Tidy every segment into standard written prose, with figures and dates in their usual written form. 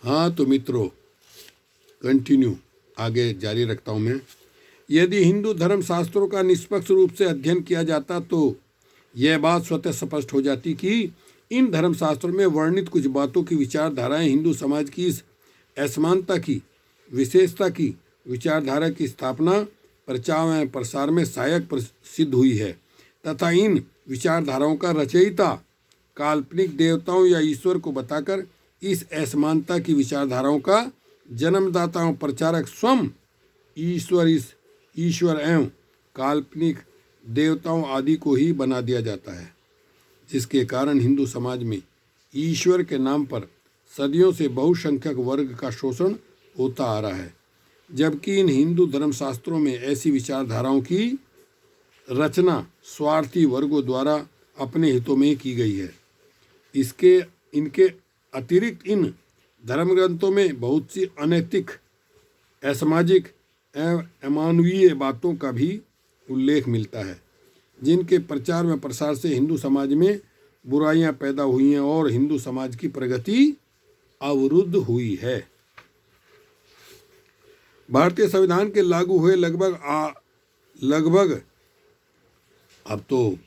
हाँ तो मित्रों, कंटिन्यू आगे जारी रखता हूँ मैं। यदि हिंदू धर्म शास्त्रों का निष्पक्ष रूप से अध्ययन किया जाता तो यह बात स्वतः स्पष्ट हो जाती कि इन धर्म शास्त्रों में वर्णित कुछ बातों की विचारधाराएं हिंदू समाज की इस असमानता की, विशेषता की विचारधारा की स्थापना, प्रचार एवं प्रसार में सहायक सिद्ध हुई है तथा इन विचारधाराओं का रचयिता काल्पनिक देवताओं या ईश्वर को बताकर इस असमानता की विचारधाराओं का जन्मदाता एवं प्रचारक स्वयं ईश्वर एवं काल्पनिक देवताओं आदि को ही बना दिया जाता है, जिसके कारण हिंदू समाज में ईश्वर के नाम पर सदियों से बहुसंख्यक वर्ग का शोषण होता आ रहा है, जबकि इन हिंदू धर्मशास्त्रों में ऐसी विचारधाराओं की रचना स्वार्थी वर्गों द्वारा अपने हितों में की गई है। इनके अतिरिक्त इन धर्म ग्रंथों में बहुत सी अनैतिक, असामाजिक एवं अमानवीय बातों का भी उल्लेख मिलता है, जिनके प्रचार व प्रसार से हिंदू समाज में बुराइयां पैदा हुई हैं और हिंदू समाज की प्रगति अवरुद्ध हुई है। भारतीय संविधान के लागू हुए लगभग अब तो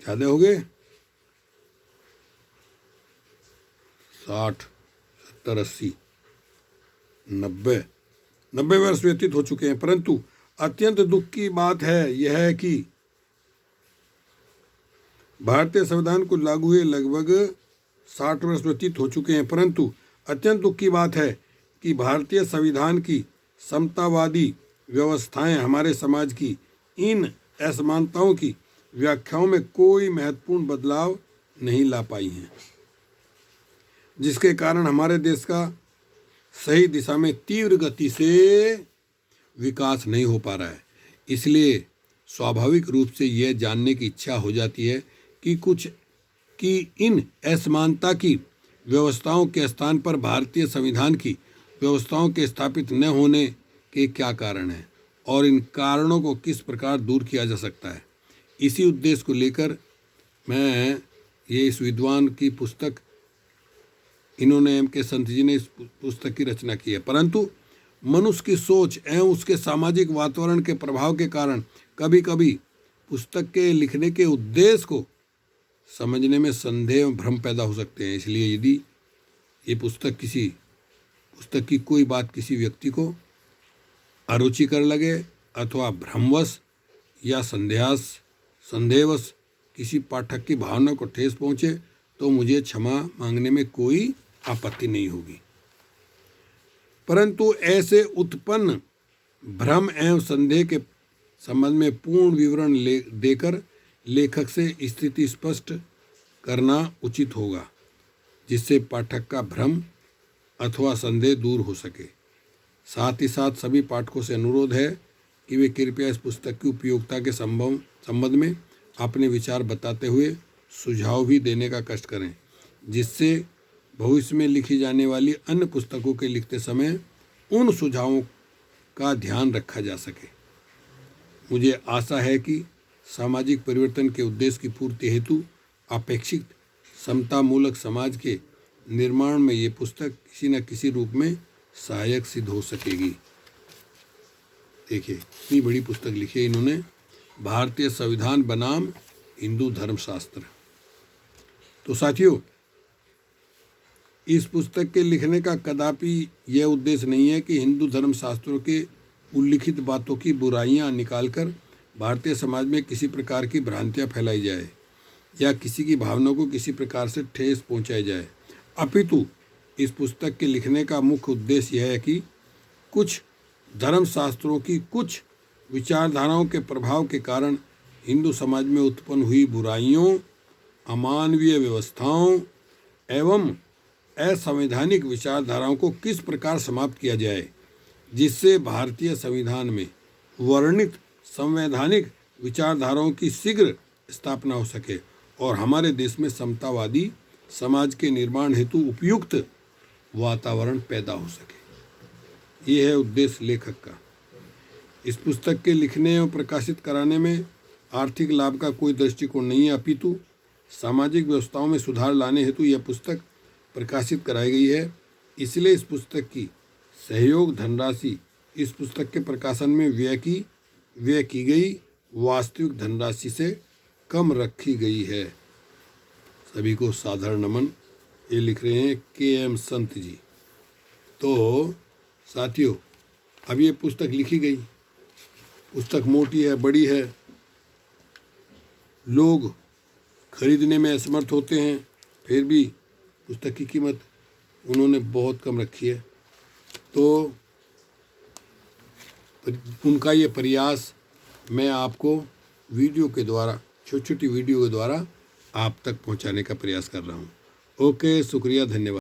ज़्यादा हो गए 60, 70, 80, 90 वर्ष व्यतीत हो चुके हैं, परंतु अत्यंत दुख की बात है यह है कि भारतीय संविधान को लागू हुए लगभग 60 वर्ष व्यतीत हो चुके हैं, परंतु अत्यंत दुख की बात है कि भारतीय संविधान की समतावादी व्यवस्थाएं हमारे समाज की इन असमानताओं की व्याख्याओं में कोई महत्वपूर्ण बदलाव नहीं ला पाई हैं, जिसके कारण हमारे देश का सही दिशा में तीव्र गति से विकास नहीं हो पा रहा है। इसलिए स्वाभाविक रूप से यह जानने की इच्छा हो जाती है कि इन असमानता की व्यवस्थाओं के स्थान पर भारतीय संविधान की व्यवस्थाओं के स्थापित न होने के क्या कारण हैं और इन कारणों को किस प्रकार दूर किया जा सकता है। इसी उद्देश्य को लेकर मैं इस विद्वान की पुस्तक, इन्होंने M.K. संत जी ने इस पुस्तक की रचना की है, परंतु मनुष्य की सोच एवं उसके सामाजिक वातावरण के प्रभाव के कारण कभी कभी पुस्तक के लिखने के उद्देश्य को समझने में संदेह एवं भ्रम पैदा हो सकते हैं। इसलिए यदि ये पुस्तक की कोई बात किसी व्यक्ति को अरुचिकर लगे अथवा भ्रमवश या संदेहवश किसी पाठक की भावना को ठेस पहुँचे तो मुझे क्षमा मांगने में कोई आपत्ति नहीं होगी, परंतु ऐसे उत्पन्न भ्रम एवं संदेह के संबंध में पूर्ण विवरण देकर लेखक से स्थिति स्पष्ट करना उचित होगा, जिससे पाठक का भ्रम अथवा संदेह दूर हो सके। साथ ही साथ सभी पाठकों से अनुरोध है कि वे कृपया इस पुस्तक की उपयोगिता के संबंध में अपने विचार बताते हुए सुझाव भी देने का कष्ट करें, जिससे भविष्य में लिखी जाने वाली अन्य पुस्तकों के लिखते समय उन सुझावों का ध्यान रखा जा सके। मुझे आशा है कि सामाजिक परिवर्तन के उद्देश्य की पूर्ति हेतु अपेक्षित समतामूलक समाज के निर्माण में ये पुस्तक किसी न किसी रूप में सहायक सिद्ध हो सकेगी। देखिए इतनी बड़ी पुस्तक लिखी है इन्होंने, भारतीय संविधान बनाम हिंदू धर्मशास्त्र। तो साथियों, इस पुस्तक के लिखने का कदापि यह उद्देश्य नहीं है कि हिंदू धर्मशास्त्रों के उल्लिखित बातों की बुराइयां निकालकर भारतीय समाज में किसी प्रकार की भ्रांतियां फैलाई जाए या किसी की भावनाओं को किसी प्रकार से ठेस पहुंचाई जाए, अपितु इस पुस्तक के लिखने का मुख्य उद्देश्य यह है कि कुछ धर्मशास्त्रों की कुछ विचारधाराओं के प्रभाव के कारण हिंदू समाज में उत्पन्न हुई बुराइयों, अमानवीय व्यवस्थाओं एवं असंवैधानिक विचारधाराओं को किस प्रकार समाप्त किया जाए, जिससे भारतीय संविधान में वर्णित संवैधानिक विचारधाराओं की शीघ्र स्थापना हो सके और हमारे देश में समतावादी समाज के निर्माण हेतु उपयुक्त वातावरण पैदा हो सके। ये है उद्देश्य लेखक का। इस पुस्तक के लिखने और प्रकाशित कराने में आर्थिक लाभ का कोई दृष्टिकोण नहीं है, अपितु सामाजिक व्यवस्थाओं में सुधार लाने हेतु यह पुस्तक प्रकाशित कराई गई है। इसलिए इस पुस्तक की सहयोग धनराशि इस पुस्तक के प्रकाशन में व्यय की गई वास्तविक धनराशि से कम रखी गई है। सभी को साधारण नमन। ये लिख रहे हैं KM संत जी। तो साथियों, अब ये पुस्तक लिखी गई, पुस्तक मोटी है, बड़ी है, लोग खरीदने में असमर्थ होते हैं, फिर भी पुस्तक की कीमत उन्होंने बहुत कम रखी है। तो उनका ये प्रयास मैं आपको वीडियो के द्वारा, छोटी छोटी वीडियो के द्वारा आप तक पहुंचाने का प्रयास कर रहा हूं। ओके, शुक्रिया, धन्यवाद।